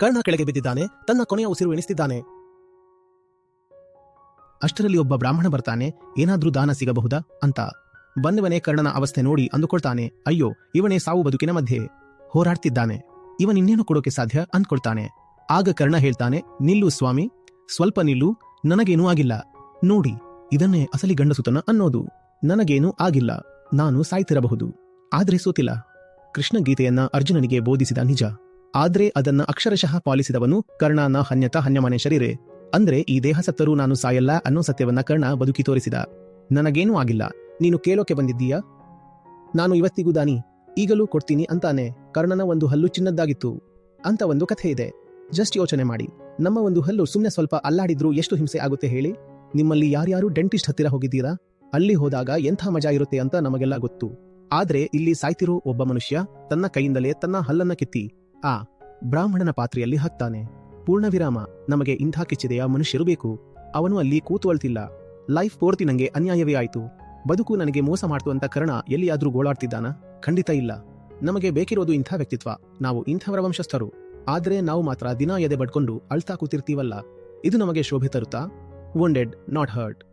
ಕರ್ಣ ಕೆಳಗೆ ಬಿದ್ದಿದ್ದಾನೆ. ತನ್ನ ಕೊನೆಯ ಉಸಿರು ಎಣಿಸ್ತಿದ್ದಾನೆ. ಅಷ್ಟರಲ್ಲಿ ಒಬ್ಬ ಬ್ರಾಹ್ಮಣ ಬರ್ತಾನೆ. ಏನಾದ್ರೂ ದಾನ ಸಿಗಬಹುದಾ ಅಂತ. ಬಂದವನೇ ಕರ್ಣನ ಅವಸ್ಥೆ ನೋಡಿ ಅಂದುಕೊಳ್ತಾನೆ, ಅಯ್ಯೋ, ಇವನೇ ಸಾವು ಬದುಕಿನ ಮಧ್ಯೆ ಹೋರಾಡ್ತಿದ್ದಾನೆ, ಇವನಿನ್ನೇನು ಕೊಡೋಕೆ ಸಾಧ್ಯ ಅಂದ್ಕೊಳ್ತಾನೆ. ಆಗ ಕರ್ಣ ಹೇಳ್ತಾನೆ, ನಿಲ್ಲು ಸ್ವಾಮಿ, ಸ್ವಲ್ಪ ನಿಲ್ಲು, ನನಗೇನೂ ಆಗಿಲ್ಲ. ನೋಡಿ, ಇದನ್ನೇ ಅಸಲಿ ಗಂಡಸುತನ ಅನ್ನೋದು. ನನಗೇನೂ ಆಗಿಲ್ಲ, ನಾನು ಸಾಯ್ತಿರಬಹುದು, ಆದ್ರೆ ಸೋತಿಲ್ಲ. ಕೃಷ್ಣ ಗೀತೆಯನ್ನ ಅರ್ಜುನನಿಗೆ ಬೋಧಿಸಿದ ನಿಜ, ಆದ್ರೆ ಅದನ್ನ ಅಕ್ಷರಶಃ ಪಾಲಿಸಿದವನು ಕರ್ಣನ ಹನ್ಯತ ಹನ್ಯಮನೆ ಶರೀರೆ. ಅಂದ್ರೆ ಈ ದೇಹ ಸತ್ತರೂ ನಾನು ಸಾಯಲ್ಲ ಅನ್ನೋ ಸತ್ಯವನ್ನ ಕರ್ಣ ಬದುಕಿ ತೋರಿಸಿದ. ನನಗೇನೂ ಆಗಿಲ್ಲ, ನೀನು ಕೇಳೋಕೆ ಬಂದಿದ್ದೀಯಾ? ನಾನು ಇವತ್ತಿಗೂ ದಾನಿ, ಈಗಲೂ ಕೊಡ್ತೀನಿ ಅಂತಾನೆ. ಕರ್ಣನ ಒಂದು ಹಲ್ಲು ಚಿನ್ನದ್ದಾಗಿತ್ತು ಅಂತ ಒಂದು ಕಥೆ ಇದೆ. ಜಸ್ಟ್ ಯೋಚನೆ ಮಾಡಿ, ನಮ್ಮ ಒಂದು ಹಲ್ಲು ಸುಮ್ನೆ ಸ್ವಲ್ಪ ಅಲ್ಲಾಡಿದ್ರೂ ಎಷ್ಟು ಹಿಂಸೆ ಆಗುತ್ತೆ ಹೇಳಿ. ನಿಮ್ಮಲ್ಲಿ ಯಾರ್ಯಾರು ಡೆಂಟಿಸ್ಟ್ ಹತ್ತಿರ ಹೋಗಿದ್ದೀರಾ? ಅಲ್ಲಿ ಹೋದಾಗ ಎಂಥ ಮಜಾ ಇರುತ್ತೆ ಅಂತ ನಮಗೆಲ್ಲ ಗೊತ್ತು. ಆದ್ರೆ ಇಲ್ಲಿ ಸಾಯ್ತಿರೋ ಒಬ್ಬ ಮನುಷ್ಯ ತನ್ನ ಕೈಯಿಂದಲೇ ತನ್ನ ಹಲ್ಲನ್ನ ಕಿತ್ತಿ ಆ ಬ್ರಾಹ್ಮಣನ ಪಾತ್ರೆಯಲ್ಲಿ ಹಾಕ್ತಾನೆ. ಪೂರ್ಣ ವಿರಾಮ. ನಮಗೆ ಇಂಥ ಕಿಚ್ಚಿದೆಯ ಮನುಷ್ಯರು ಬೇಕು. ಅವನು ಅಲ್ಲಿ ಕೂತುವಳ್ತಿಲ್ಲ. ಲೈಫ್ ಪೂರ್ತಿ ನಂಗೆ ಅನ್ಯಾಯವೇ ಆಯ್ತು, ಬದುಕು ನನಗೆ ಮೋಸ ಮಾಡ್ತು ಅಂತ ಕರ್ಣ ಎಲ್ಲಿಯಾದ್ರೂ ಗೋಳಾಡ್ತಿದ್ದಾನ? ಖಂಡಿತ ಇಲ್ಲ. ನಮಗೆ ಬೇಕಿರೋದು ಇಂಥ ವ್ಯಕ್ತಿತ್ವ. ನಾವು ಇಂಥವರ ವಂಶಸ್ಥರು. ಆದ್ರೆ ನಾವು ಮಾತ್ರ ದಿನ ಎದೆ ಬಡ್ಕೊಂಡು ಅಳ್ತಾ ಕೂತಿರ್ತೀವಲ್ಲ, ಇದು ನಮಗೆ ಶೋಭೆ ತರುತ್ತಾ? ವುಂಡೆಡ್ ನಾಟ್ ಹರ್ಟ್.